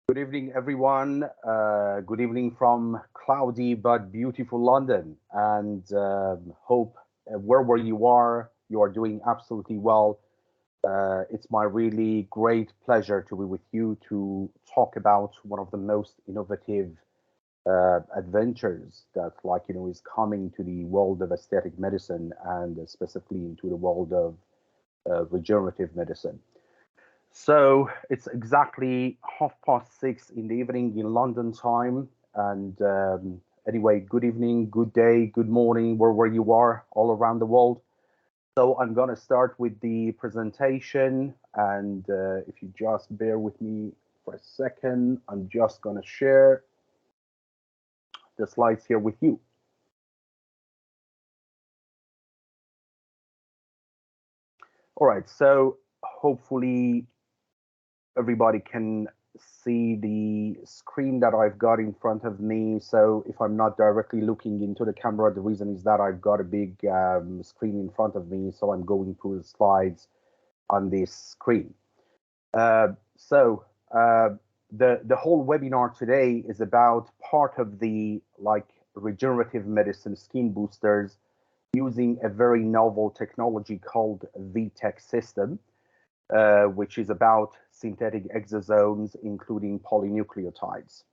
Good evening, everyone. Good evening from cloudy but beautiful London. And hope wherever you are doing absolutely well. It's my really great pleasure to be with you to talk about one of the most innovative adventures that, is coming to the world of aesthetic medicine and specifically into the world of regenerative medicine. So it's exactly 6:30 in the evening in London time. And anyway, good evening, good day, good morning, wherever you are all around the world. So I'm going to start with the presentation. And if you just bear with me for a second, I'm just going to share the slides here with you. All right, so hopefully everybody can see the screen that I've got in front of me. So if I'm not directly looking into the camera, the reason is that I've got a big screen in front of me. So I'm going through the slides on this screen. So the whole webinar today is about part of the regenerative medicine skin boosters using a very novel technology called VTech system. Which is about synthetic exosomes, including polynucleotides.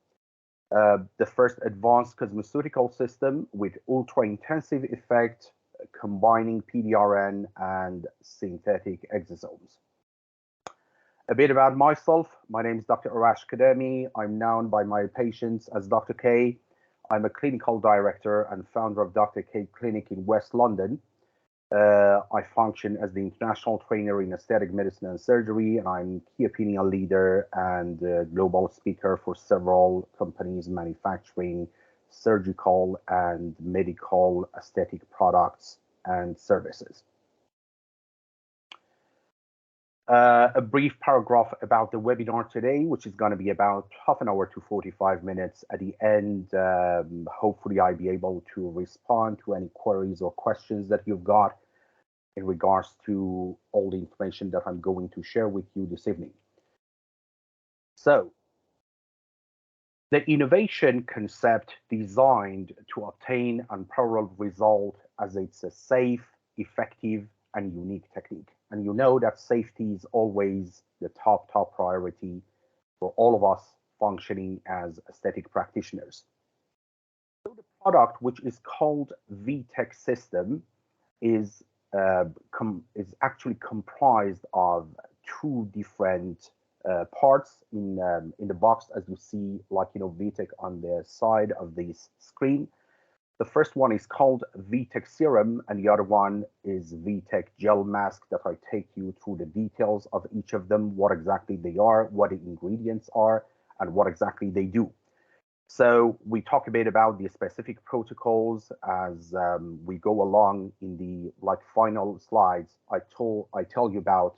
The first advanced cosmeceutical system with ultra-intensive effect, combining PDRN and synthetic exosomes. A bit about myself. My name is Dr. Arash Kademi. I'm known by my patients as Dr. K. I'm a clinical director and founder of Dr. K Clinic in West London. I function as the international trainer in aesthetic medicine and surgery, and I'm key opinion leader and global speaker for several companies manufacturing surgical and medical aesthetic products and services. A brief paragraph about the webinar today, which is going to be about half an hour to 45 minutes. At the end, hopefully I'll be able to respond to any queries or questions that you've got in regards to all the information that I'm going to share with you this evening. So, the innovation concept designed to obtain unparalleled result as it's a safe, effective, and unique technique. And you know that safety is always the top priority for all of us functioning as aesthetic practitioners. So the product, which is called VTech system, is actually comprised of two different parts in the box, as you see, VTech on the side of this screen. The first one is called VTech Serum, and the other one is VTech Gel Mask that I take you through the details of each of them, what exactly they are, what the ingredients are, and what exactly they do. So we talk a bit about the specific protocols as we go along in the final slides. I tell you about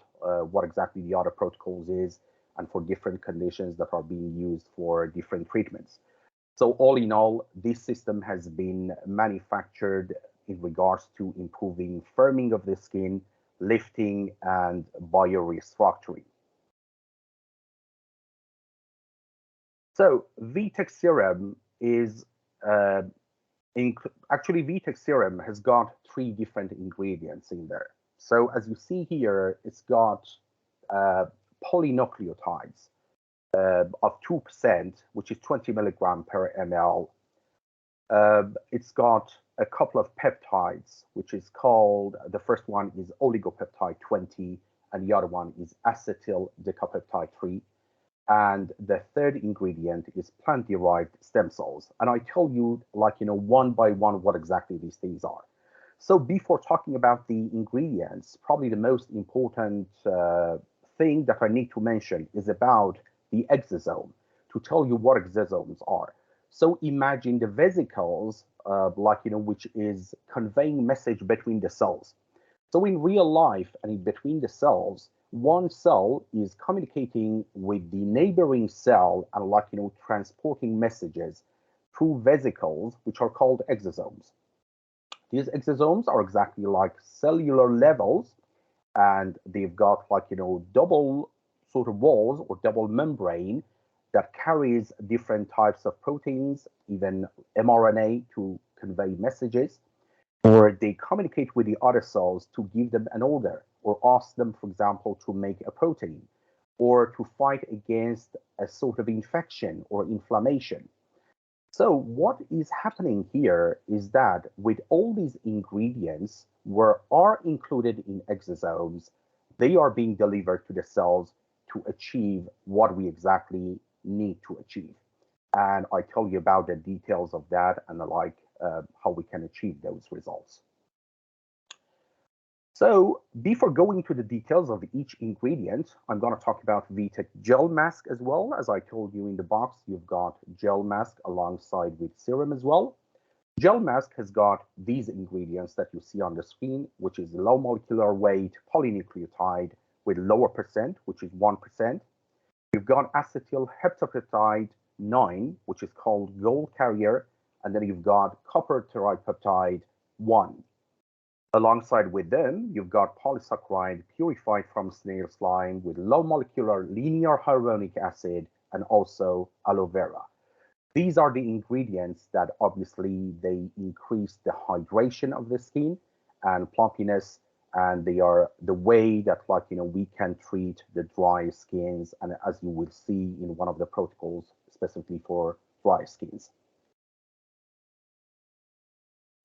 what exactly the other protocols is and for different conditions that are being used for different treatments. So all in all, this system has been manufactured in regards to improving firming of the skin, lifting, and biorestructuring. So VTech Serum is actually VTech Serum has got three different ingredients in there. So as you see here, it's got polynucleotides of 2%, which is 20 milligram per ml. It's got a couple of peptides, which is called, the first one is oligopeptide 20, and the other one is acetyl decapeptide 3. And the third ingredient is plant-derived stem cells. And I tell you, one by one, what exactly these things are. So before talking about the ingredients, probably the most important thing that I need to mention is about the exosome, to tell you what exosomes are. So imagine the vesicles, which is conveying message between the cells. So in real life and in between the cells, one cell is communicating with the neighboring cell and transporting messages through vesicles, which are called exosomes. These exosomes are exactly like cellular levels, and they've got double sort of walls or double membrane, that carries different types of proteins, even mRNA, to convey messages, or they communicate with the other cells to give them an order or ask them, for example, to make a protein or to fight against a sort of infection or inflammation. So what is happening here is that with all these ingredients are included in exosomes, they are being delivered to the cells to achieve what we exactly need to achieve. And I tell you about the details of that and how we can achieve those results. So before going to the details of each ingredient, I'm going to talk about VTech gel mask as well. As I told you in the box, you've got gel mask alongside with serum as well. Gel mask has got these ingredients that you see on the screen, which is low molecular weight polynucleotide with lower percent, which is 1%. You've got acetyl heptapeptide 9, which is called gold carrier, and then you've got copper tripeptide 1. Alongside with them, you've got polysaccharide purified from snail slime with low molecular linear hyaluronic acid and also aloe vera. These are the ingredients that obviously they increase the hydration of the skin and plumpiness, and they are the way that we can treat the dry skins, and as you will see in one of the protocols specifically for dry skins.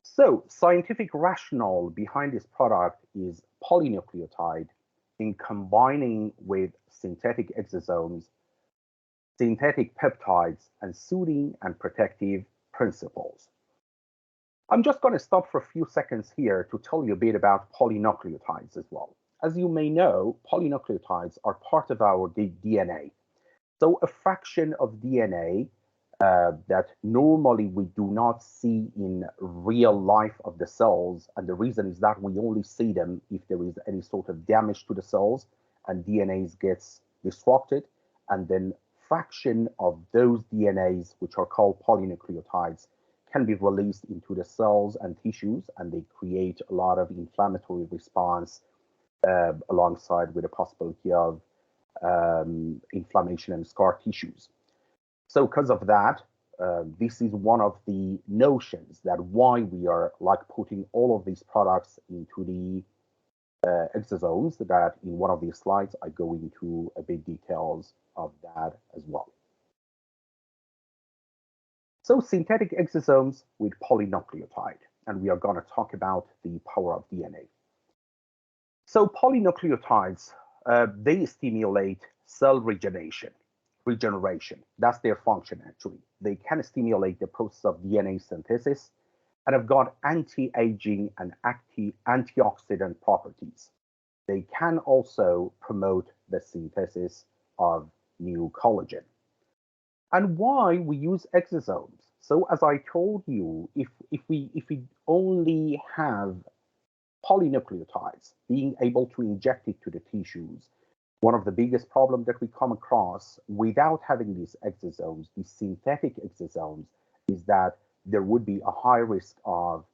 So scientific rationale behind this product is polynucleotide in combining with synthetic exosomes, synthetic peptides, and soothing and protective principles. I'm just going to stop for a few seconds here to tell you a bit about polynucleotides as well. As you may know, polynucleotides are part of our DNA. So a fraction of DNA that normally we do not see in real life of the cells. And the reason is that we only see them if there is any sort of damage to the cells and DNA gets disrupted. And then fraction of those DNAs, which are called polynucleotides, can be released into the cells and tissues, and they create a lot of inflammatory response alongside with the possibility of inflammation and scar tissues. So because of that, this is one of the notions that why we are putting all of these products into the exosomes, that in one of these slides, I go into a bit details of that as well. So synthetic exosomes with polynucleotide, and we are going to talk about the power of DNA. So polynucleotides, they stimulate cell regeneration. That's their function, actually. They can stimulate the process of DNA synthesis and have got anti-aging and antioxidant properties. They can also promote the synthesis of new collagen. And why we use exosomes? So as I told you, if we only have polynucleotides being able to inject it to the tissues, one of the biggest problems that we come across without having these exosomes, these synthetic exosomes, is that there would be a high risk of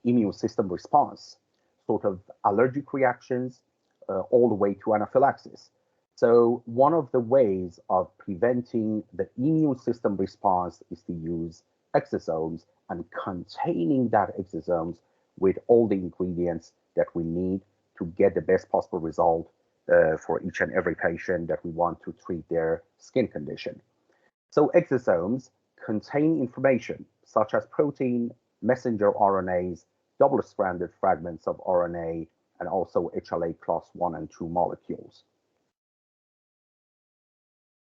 immune system response, sort of allergic reactions, all the way to anaphylaxis. So one of the ways of preventing the immune system response is to use exosomes and containing that exosomes with all the ingredients that we need to get the best possible result for each and every patient that we want to treat their skin condition. So exosomes contain information such as protein, messenger RNAs, double-stranded fragments of RNA, and also HLA class 1 and 2 molecules.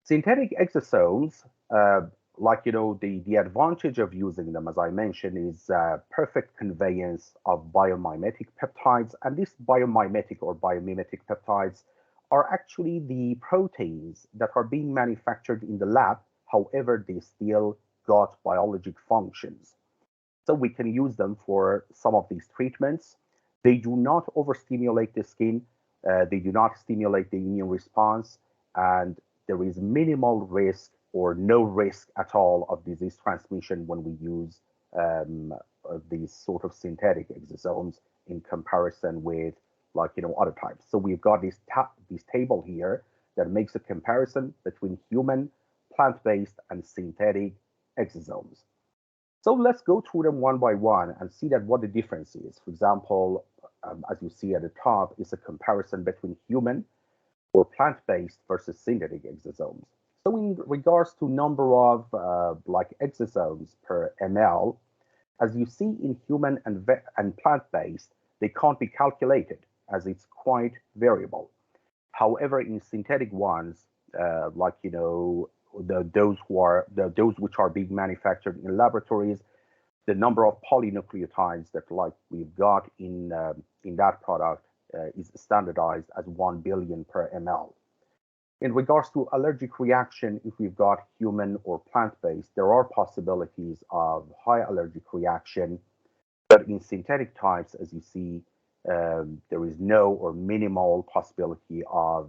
Synthetic exosomes, the advantage of using them, as I mentioned, is perfect conveyance of biomimetic peptides. And these biomimetic or biomimetic peptides are actually the proteins that are being manufactured in the lab. However, they still got biologic functions. So we can use them for some of these treatments. They do not overstimulate the skin. They do not stimulate the immune response. And there is minimal risk or no risk at all of disease transmission when we use these sort of synthetic exosomes in comparison with other types. So we've got this table here that makes a comparison between human plant-based and synthetic exosomes. So let's go through them one by one and see that what the difference is. For example, as you see at the top, is a comparison between human or plant-based versus synthetic exosomes. So in regards to number of like exosomes per ml, as you see in human and plant-based, they can't be calculated as it's quite variable. However, in synthetic ones, like those which are being manufactured in laboratories, the number of polynucleotides that like we've got in that product is standardized as 1 billion per ml. In regards to allergic reaction, if we've got human or plant-based, there are possibilities of high allergic reaction, but in synthetic types, as you see, there is no or minimal possibility of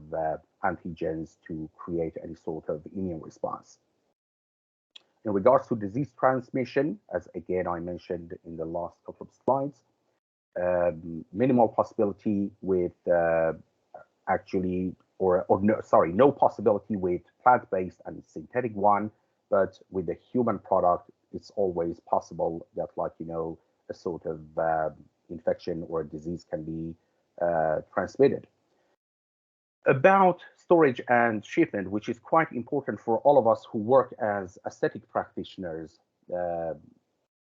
antigens to create any sort of immune response. In regards to disease transmission, as again I mentioned in the last couple of slides, minimal possibility with actually, or no, sorry, no possibility with plant-based and synthetic one, but with the human product, it's always possible that a sort of infection or a disease can be transmitted. About storage and shipment, which is quite important for all of us who work as aesthetic practitioners,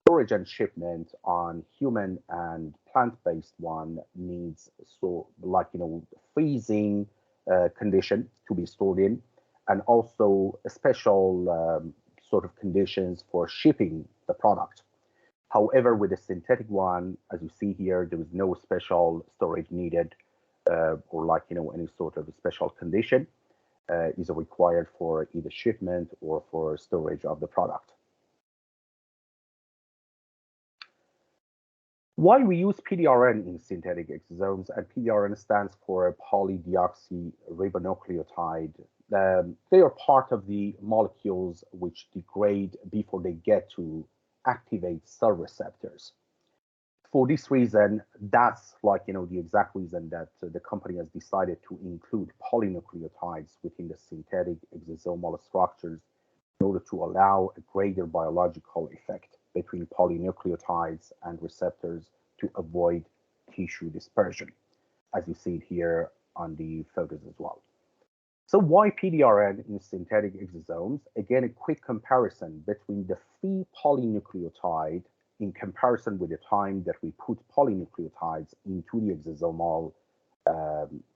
storage and shipment on human and plant-based one needs freezing condition to be stored in, and also a special sort of conditions for shipping the product. However, with the synthetic one, as you see here, there is no special storage needed, or any sort of special condition is required for either shipment or for storage of the product. Why we use PDRN in synthetic exosomes, and PDRN stands for polydeoxyribonucleotide. They are part of the molecules which degrade before they get to activate cell receptors. For this reason, that's the exact reason that the company has decided to include polynucleotides within the synthetic exosomal structures in order to allow a greater biological effect between polynucleotides and receptors to avoid tissue dispersion, as you see it here on the photos as well. So why PDRN in synthetic exosomes? Again, a quick comparison between the free polynucleotide in comparison with the time that we put polynucleotides into the exosomal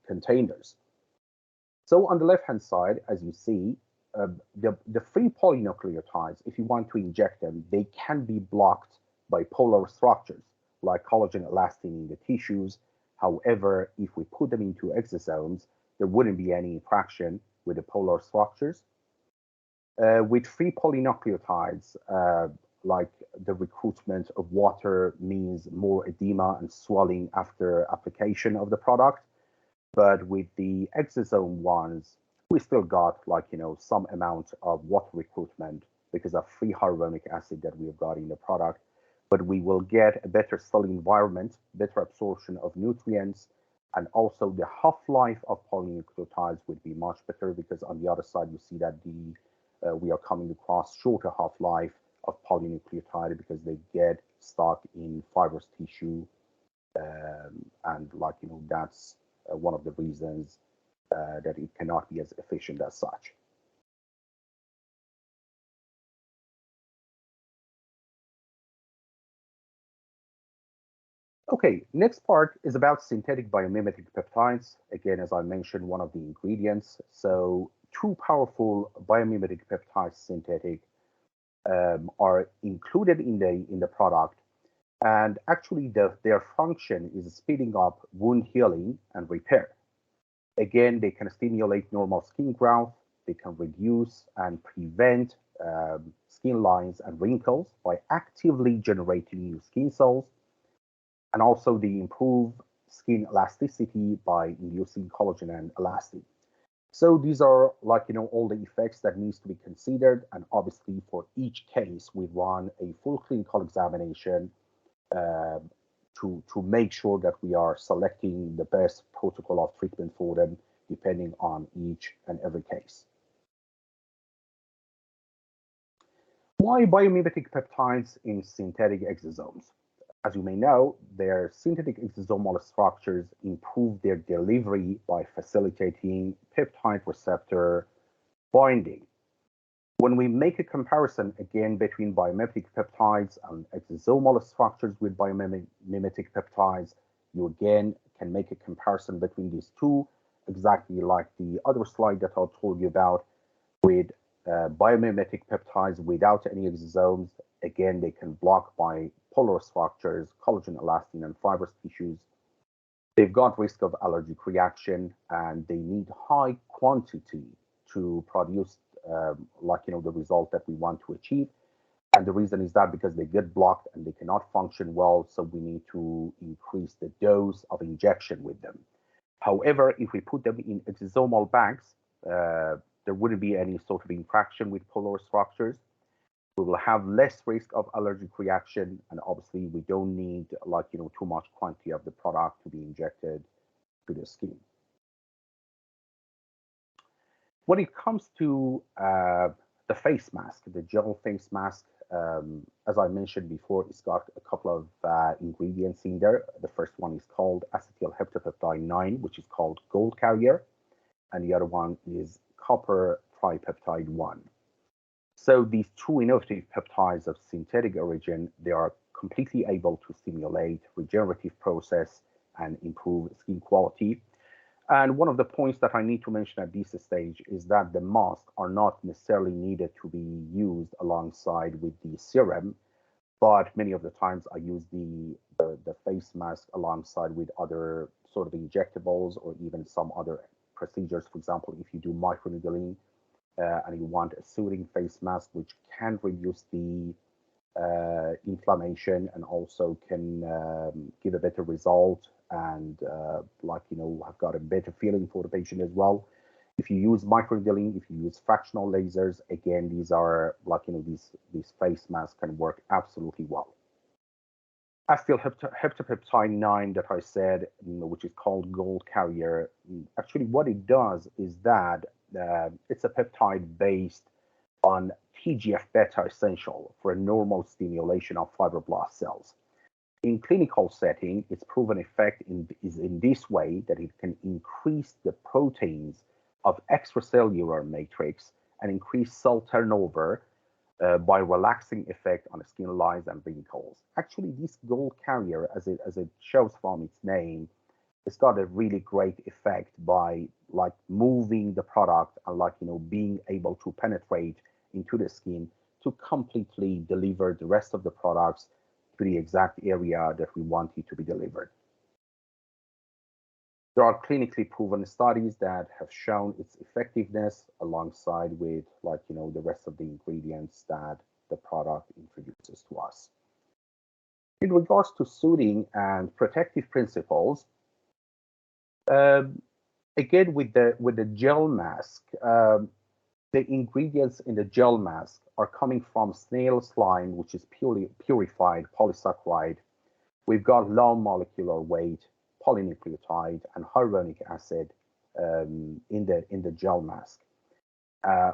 containers. So on the left-hand side, as you see, the free polynucleotides, if you want to inject them, they can be blocked by polar structures like collagen elastin in the tissues. However, if we put them into exosomes, there wouldn't be any interaction with the polar structures. With free polynucleotides, like the recruitment of water means more edema and swelling after application of the product. But with the exosome ones, we still got some amount of water recruitment because of free hyaluronic acid that we have got in the product. But we will get a better cell environment, better absorption of nutrients, and also the half-life of polynucleotides would be much better because on the other side you see that we are coming across shorter half-life of polynucleotide because they get stuck in fibrous tissue, and that's one of the reasons that it cannot be as efficient as such. Okay, next part is about synthetic biomimetic peptides. Again, as I mentioned, one of the ingredients. So two powerful biomimetic peptides, synthetic, are included in the product, and actually their function is speeding up wound healing and repair. Again, they can stimulate normal skin growth. They can reduce and prevent skin lines and wrinkles by actively generating new skin cells. And also they improve skin elasticity by inducing collagen and elastin. So these are all the effects that needs to be considered. And obviously for each case, we run a full clinical examination to make sure that we are selecting the best protocol of treatment for them, depending on each and every case. Why biomimetic peptides in synthetic exosomes? As you may know, their synthetic exosomal structures improve their delivery by facilitating peptide receptor binding. When we make a comparison again between biomimetic peptides and exosomal structures with biomimetic peptides, you again can make a comparison between these two, exactly like the other slide that I told you about with biomimetic peptides without any exosomes. Again, they can block by polar structures, collagen, elastin, and fibrous tissues. They've got risk of allergic reaction, and they need high quantity to produce the result that we want to achieve. And the reason is that because they get blocked and they cannot function well, so we need to increase the dose of injection with them. However, if we put them in exosomal bags, there wouldn't be any sort of interaction with polar structures. We will have less risk of allergic reaction, and obviously we don't need too much quantity of the product to be injected to the skin. When it comes to the face mask, the gel face mask, as I mentioned before, it's got a couple of ingredients in there. The first one is called acetylheptapeptide 9, which is called gold carrier, and the other one is copper tripeptide 1. So these two innovative peptides of synthetic origin, they are completely able to stimulate regenerative process and improve skin quality. And one of the points that I need to mention at this stage is that the masks are not necessarily needed to be used alongside with the serum, but many of the times I use the face mask alongside with other sort of injectables or even some other procedures. For example, if you do microneedling and you want a soothing face mask, which can reduce the inflammation and also can give a better result and have got a better feeling for the patient as well. If you use microneedling, if you use fractional lasers, again, these are these face masks can work absolutely well. Acetylheptapeptide 9 that I said, which is called gold carrier, actually what it does is that it's a peptide based on TGF-beta essential for a normal stimulation of fibroblast cells. In clinical setting, its proven effect is in this way that it can increase the proteins of extracellular matrix and increase cell turnover by relaxing effect on skin lines and wrinkles. Actually, this gold carrier, as it shows from its name, it's got a really great effect by moving the product and being able to penetrate into the skin to completely deliver the rest of the products to the exact area that we want it to be delivered. There are clinically proven studies that have shown its effectiveness alongside with the rest of the ingredients that the product introduces to us. In regards to soothing and protective principles, again with the gel mask, the ingredients in the gel mask are coming from snail slime, which is purely purified polysaccharide. We've got low molecular weight polynucleotide and hyaluronic acid in the gel mask,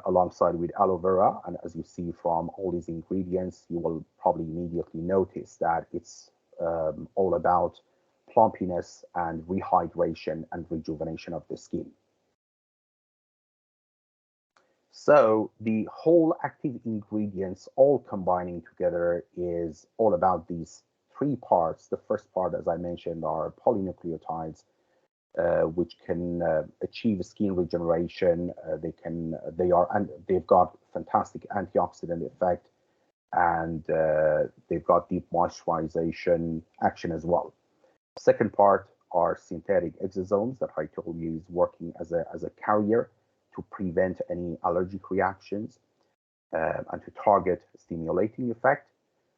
alongside with aloe vera. And as you see from all these ingredients, you will probably immediately notice that it's all about plumpiness and rehydration and rejuvenation of the skin. So the whole active ingredients all combining together is all about these three parts. The first part, as I mentioned, are polynucleotides, which can achieve skin regeneration. They've got fantastic antioxidant effect, and they've got deep moisturization action as well. Second part are synthetic exosomes that I told you is working as a carrier to prevent any allergic reactions and to target stimulating effect.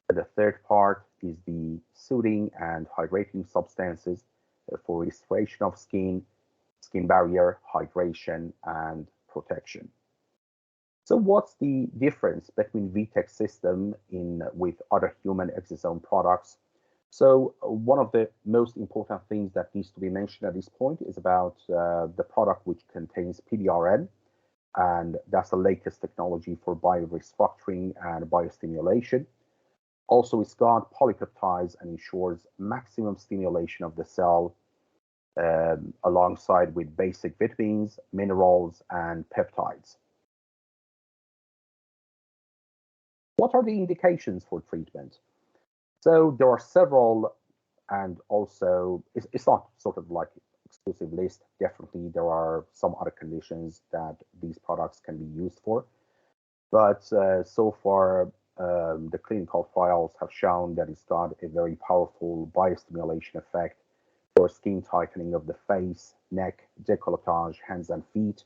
And the third part is the soothing and hydrating substances for restoration of skin barrier, hydration, and protection. So what's the difference between VTEC system with other human exosome products? So one of the most important things that needs to be mentioned at this point is about the product which contains PDRN. and that's the latest technology for biorestructuring and biostimulation. Also, it's got polypeptides and ensures maximum stimulation of the cell alongside with basic vitamins, minerals, and peptides. What are the indications for treatment? So there are several, and also it's not sort of like exclusive list. Definitely, there are some other conditions that these products can be used for. But so far, the clinical trials have shown that it's got a very powerful biostimulation effect for skin tightening of the face, neck, décolletage, hands and feet,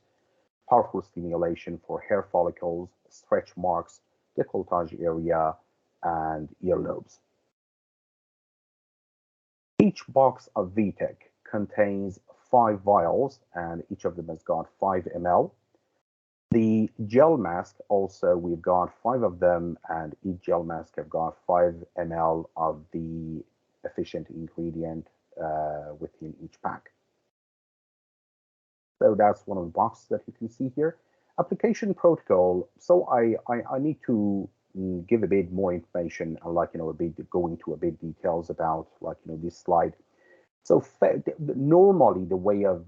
powerful stimulation for hair follicles, stretch marks, décolletage area, and earlobes. Each box of VTech contains 5 vials, and each of them has got 5 ml. The gel mask also, we've got 5 of them, and each gel mask have got 5 ml of the efficient ingredient within each pack. So that's one of the boxes that you can see here. Application protocol. So I need to give a bit more information and a bit go into a bit details about this slide. So normally the way of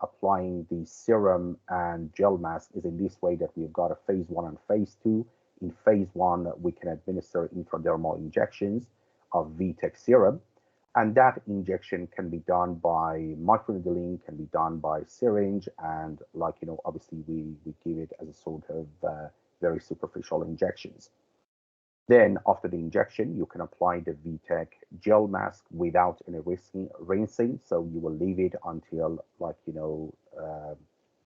applying the serum and gel mask is in this way that we've got a phase 1 and phase 2. In phase 1, we can administer intradermal injections of VTech serum, and that injection can be done by microneedling, can be done by syringe, and obviously we give it as a sort of very superficial injections. Then after the injection, you can apply the VTech gel mask without any rinsing. So you will leave it until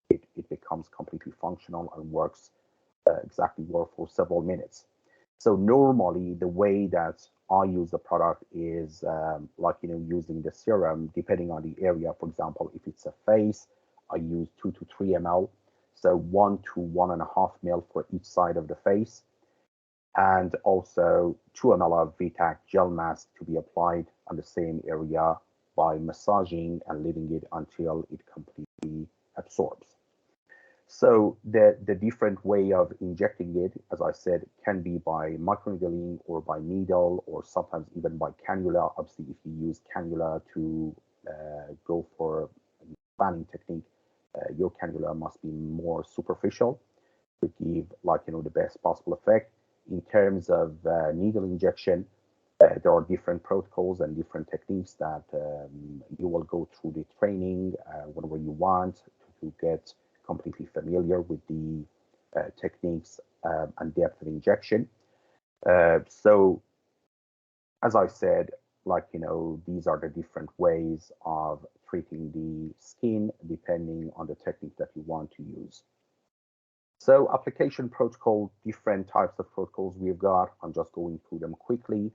it becomes completely functional and works exactly for several minutes. So normally the way that I use the product is using the serum, depending on the area. For example, if it's a face, I use 2 to 3 ml. So 1 to 1.5 ml for each side of the face, and also 2 ml of VTech gel mask to be applied on the same area by massaging and leaving it until it completely absorbs. So the different way of injecting it, as I said, can be by microneedling or by needle, or sometimes even by cannula. Obviously, if you use cannula to go for fanning technique, your cannula must be more superficial to give the best possible effect. In terms of needle injection, there are different protocols and different techniques that you will go through the training whenever you want to get completely familiar with the techniques and depth of injection. So, as I said, these are the different ways of treating the skin depending on the technique that you want to use. So application protocol, different types of protocols we've got. I'm just going through them quickly.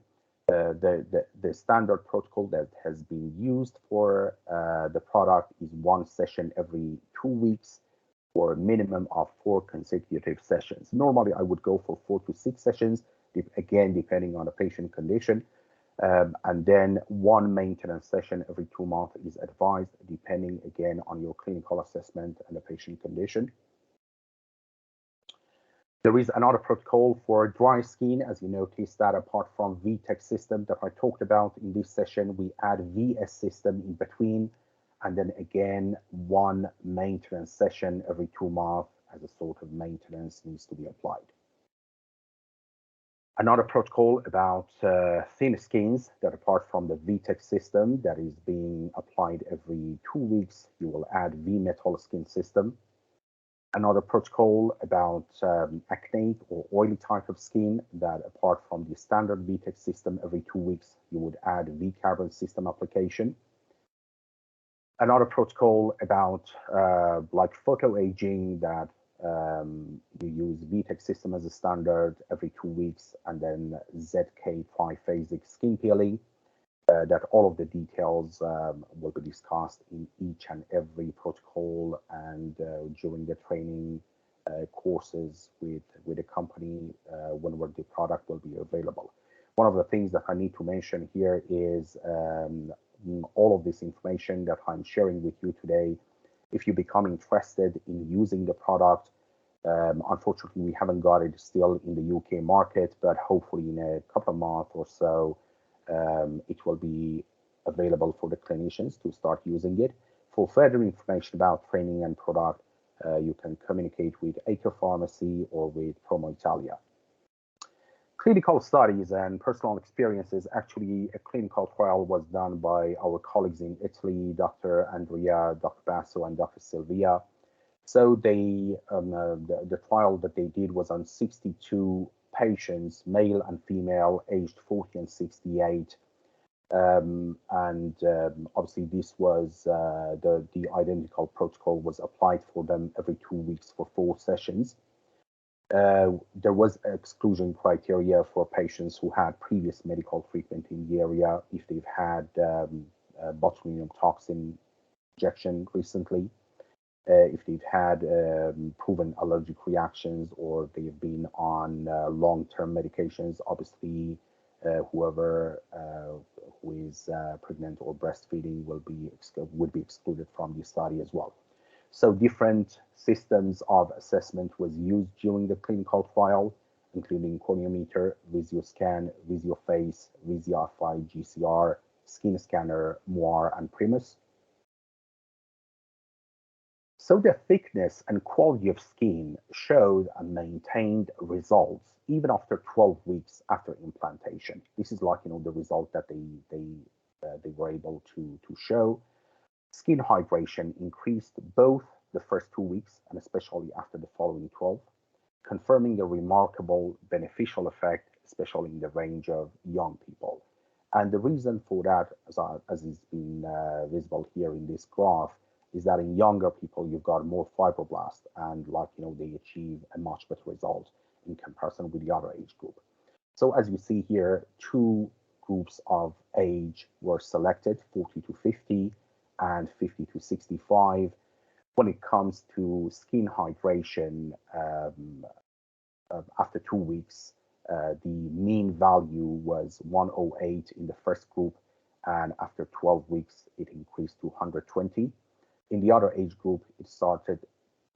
The standard protocol that has been used for the product is 1 session every 2 weeks for a minimum of 4 consecutive sessions. Normally, I would go for 4 to 6 sessions, again, depending on the patient condition. And then 1 maintenance session every 2 months is advised, depending, again, on your clinical assessment and the patient condition. There is another protocol for dry skin. As you notice that apart from VTech system that I talked about in this session, we add VS system in between, and then again, 1 maintenance session every 2 months as a sort of maintenance needs to be applied. Another protocol about thin skins that apart from the VTech system that is being applied every 2 weeks, you will add V-metal skin system. Another protocol about acneic or oily type of skin that apart from the standard VTech system every 2 weeks, you would add V-carbon system application. Another protocol about photo aging that you use VTech system as a standard every 2 weeks, and then ZK triphasic skin peeling. That all of the details will be discussed in each and every protocol and during the training courses with the company whenever the product will be available. One of the things that I need to mention here is all of this information that I'm sharing with you today. If you become interested in using the product, Unfortunately, we haven't got it still in the UK market, but hopefully in a couple of months or so, it will be available for the clinicians to start using it. For further information about training and product, you can communicate with Acre Pharmacy or with Promo Italia. Clinical studies and personal experiences. Actually, a clinical trial was done by our colleagues in Italy, Dr. Andrea, Dr. Basso, and Dr. Silvia. So the trial that they did was on 62 patients, male and female, aged 40 and 68. Obviously, this was the identical protocol was applied for them every 2 weeks for 4 sessions. There was exclusion criteria for patients who had previous medical treatment in the area, if they've had botulinum toxin injection recently, if they've had proven allergic reactions, or they've been on long-term medications. Obviously, whoever who is pregnant or breastfeeding would be excluded from the study as well. So different systems of assessment was used during the clinical trial, including corneometer, VisioScan, VisioFace, VisiRFI, GCR, skin scanner, MOIR, and Primus. So the thickness and quality of skin showed and maintained results even after 12 weeks after implantation. This is like, the result that they were able to show. Skin hydration increased both the first 2 weeks and especially after the following 12, confirming a remarkable beneficial effect, especially in the range of young people. And the reason for that, as is been visible here in this graph, is that in younger people, you've got more fibroblasts, and they achieve a much better result in comparison with the other age group. So as you see here, 2 groups of age were selected, 40 to 50 and 50 to 65. When it comes to skin hydration, after 2 weeks, the mean value was 108 in the first group, and after 12 weeks, it increased to 120. In the other age group, it started,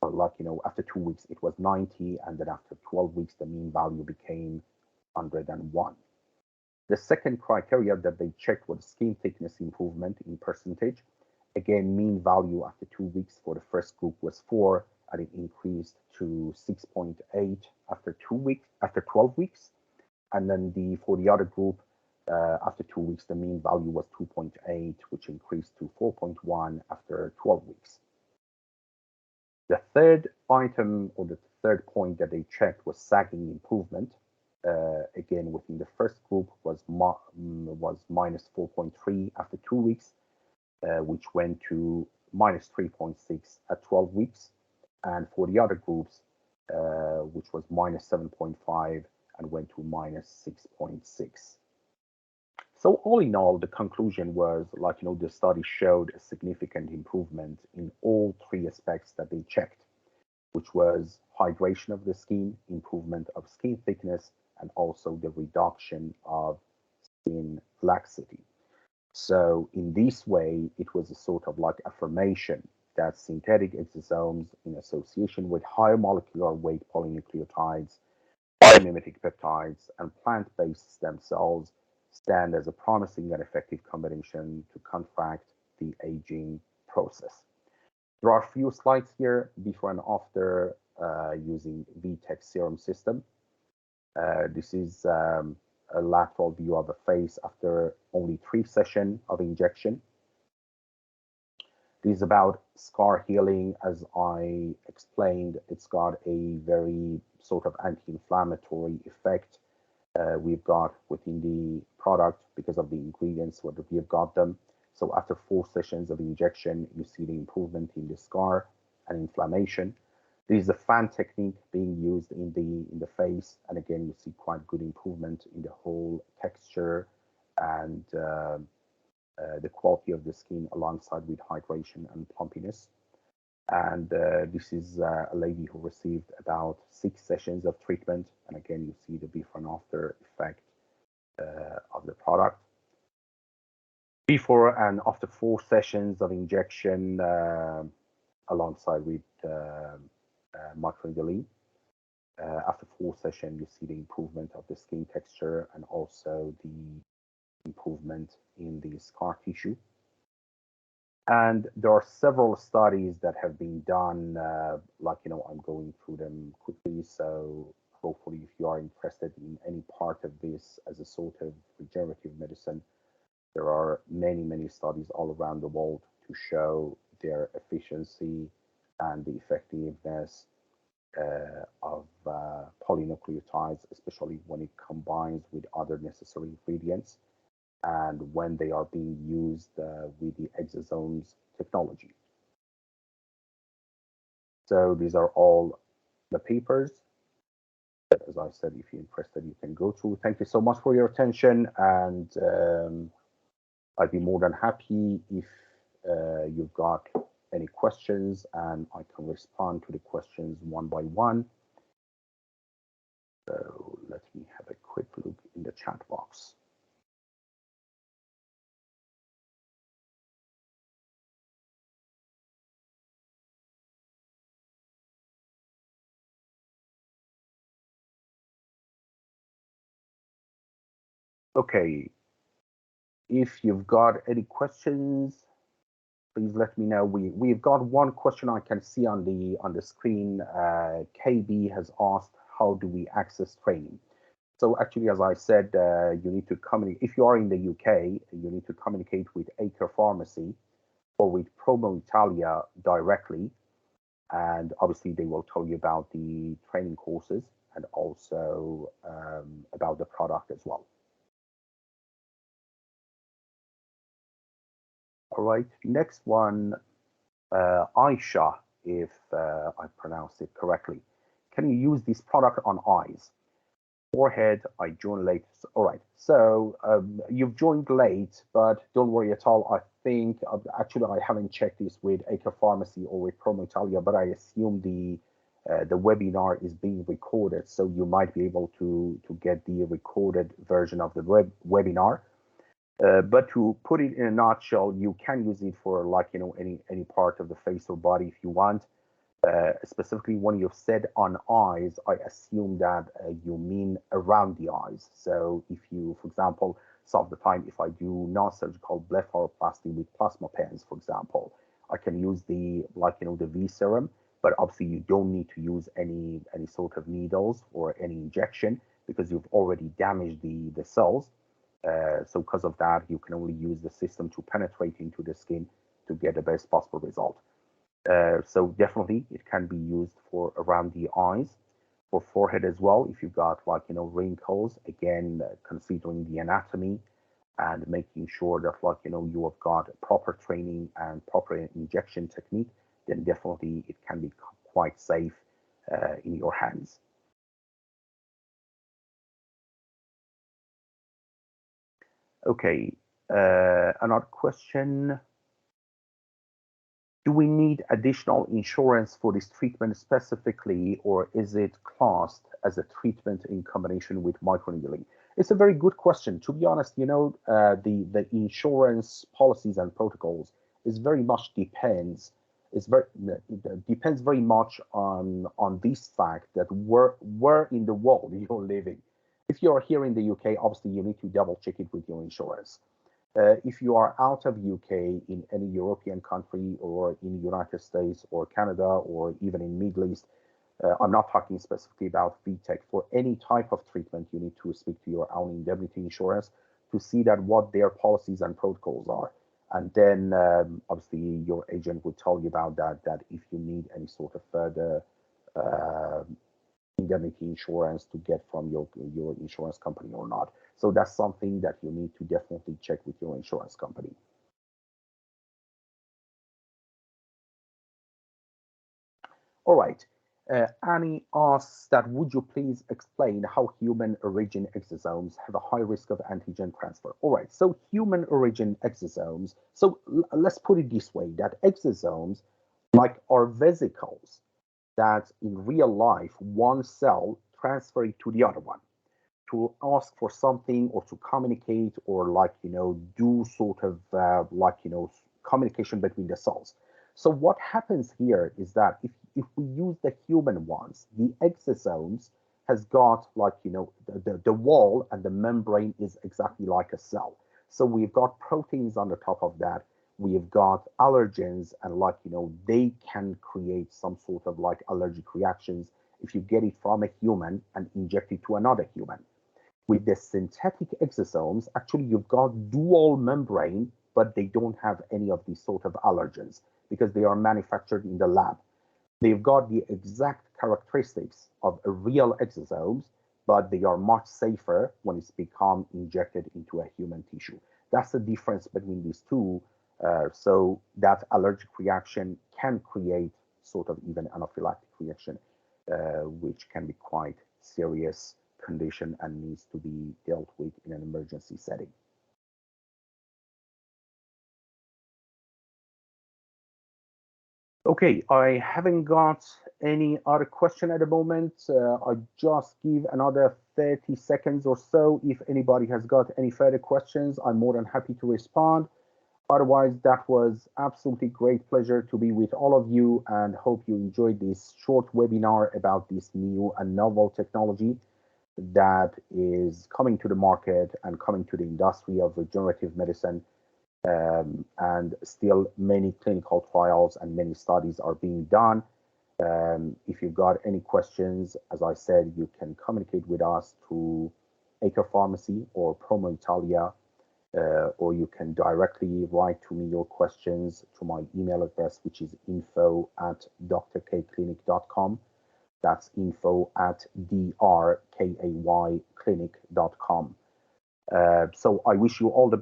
after 2 weeks, it was 90, and then after 12 weeks, the mean value became 101. The second criteria that they checked was skin thickness improvement in percentage. Again, mean value after 2 weeks for the first group was 4, and it increased to 6.8 after 12 weeks. And then for the other group, after 2 weeks, the mean value was 2.8, which increased to 4.1 after 12 weeks. The third item, or the third point that they checked, was sagging improvement. Again, within the first group was minus 4.3 after 2 weeks, which went to minus 3.6 at 12 weeks. And for the other groups, which was minus 7.5 and went to minus 6.6. So all in all, the conclusion was the study showed a significant improvement in all 3 aspects that they checked, which was hydration of the skin, improvement of skin thickness, and also the reduction of skin laxity. So in this way, it was a sort of affirmation that synthetic exosomes in association with higher molecular weight polynucleotides, biomimetic peptides, and plant-based stem cells stand as a promising and effective combination to counteract the aging process. There are a few slides here before and after using VTech serum system. This is a lateral view of a face after only 3 sessions of injection. This is about scar healing. As I explained, it's got a very sort of anti-inflammatory effect. We've got within the product, because of the ingredients, what we've got them. So after 4 sessions of injection, you see the improvement in the scar and inflammation. This is a fan technique being used in the face, and again, you see quite good improvement in the whole texture and the quality of the skin, alongside with hydration and plumpiness. And this is a lady who received about 6 sessions of treatment, and again, you see the before and after effect of the product. Before and after 4 sessions of injection, alongside with microneedling. after 4 sessions, you see the improvement of the skin texture and also the improvement in the scar tissue. And there are several studies that have been done, I'm going through them quickly. So hopefully, if you are interested in any part of this as a sort of regenerative medicine, there are many, many studies all around the world to show their efficiency and the effectiveness of polynucleotides, especially when it combines with other necessary ingredients and when they are being used with the exosomes technology. So these are all the papers. As I said, if you're interested, you can go through. Thank you so much for your attention, and I'd be more than happy if you've got any questions, and I can respond to the questions one by one. So let me have a quick look in the chat box. Okay, if you've got any questions, please let me know. We've got one question I can see on the screen. KB has asked, how do we access training? So actually, as I said, you need to communicate. If you are in the UK, you need to communicate with Acre Pharmacy or with Promo Italia directly, and obviously they will tell you about the training courses and also about the product as well. All right, next one, Aisha, if I pronounced it correctly. Can you use this product on eyes? Forehead, I joined late. All right, so you've joined late, but don't worry at all. I think, actually, I haven't checked this with Acre Pharmacy or with Promo Italia, but I assume the webinar is being recorded, so you might be able to get the recorded version of the webinar. But to put it in a nutshell, you can use it for any part of the face or body if you want. Specifically, when you've said on eyes, I assume that you mean around the eyes. So if you, for example, some of the time, if I do non-surgical blepharoplasty with plasma pens, for example, I can use the the V serum, but obviously you don't need to use any sort of needles or any injection because you've already damaged the cells. So because of that, you can only use the system to penetrate into the skin to get the best possible result. So definitely it can be used for around the eyes, for forehead as well. If you've got wrinkles, again, considering the anatomy and making sure that you have got proper training and proper injection technique, then definitely it can be quite safe in your hands. Okay, another question. Do we need additional insurance for this treatment specifically, or is it classed as a treatment in combination with microneedling? It's a very good question. To be honest, the insurance policies and protocols is very much depends. It depends very much on this fact that where in the world you're living. If you're here in the UK, obviously you need to double check it with your insurance. If you are out of UK in any European country or in United States or Canada or even in Middle East, I'm not talking specifically about VTech. For any type of treatment, you need to speak to your own indemnity insurance to see that what their policies and protocols are. And then obviously your agent will tell you about that if you need any sort of further indemnity insurance to get from your insurance company or not. So that's something that you need to definitely check with your insurance company. All right. Annie asks that, would you please explain how human origin exosomes have a high risk of antigen transfer? All right, so human origin exosomes, so let's put it this way, that exosomes are vesicles that in real life, one cell transfer it to the other one to ask for something or to communicate or do sort of communication between the cells. So what happens here is that if we use the human ones, the exosomes has got like, the wall and the membrane is exactly like a cell. So we've got proteins on the top of that. We've got allergens and like, they can create some sort of like allergic reactions if you get it from a human and inject it to another human. With the synthetic exosomes, actually you've got dual membrane, but they don't have any of these sort of allergens because they are manufactured in the lab. They've got the exact characteristics of a real exosomes, but they are much safer when it's become injected into a human tissue. That's the difference between these two. So that allergic reaction can create sort of even anaphylactic reaction, which can be quite serious condition and needs to be dealt with in an emergency setting. Okay, I haven't got any other question at the moment. I just give another 30 seconds or so. If anybody has got any further questions, I'm more than happy to respond. Otherwise, that was absolutely great pleasure to be with all of you and hope you enjoyed this short webinar about this new and novel technology that is coming to the market and coming to the industry of regenerative medicine. And still many clinical trials and many studies are being done. If you've got any questions, as I said, you can communicate with us through Acre Pharmacy or Promo Italia, or you can directly write to me your questions to my email address, which is info@drkclinic.com. That's info@drkayclinic.com. So I wish you all the best.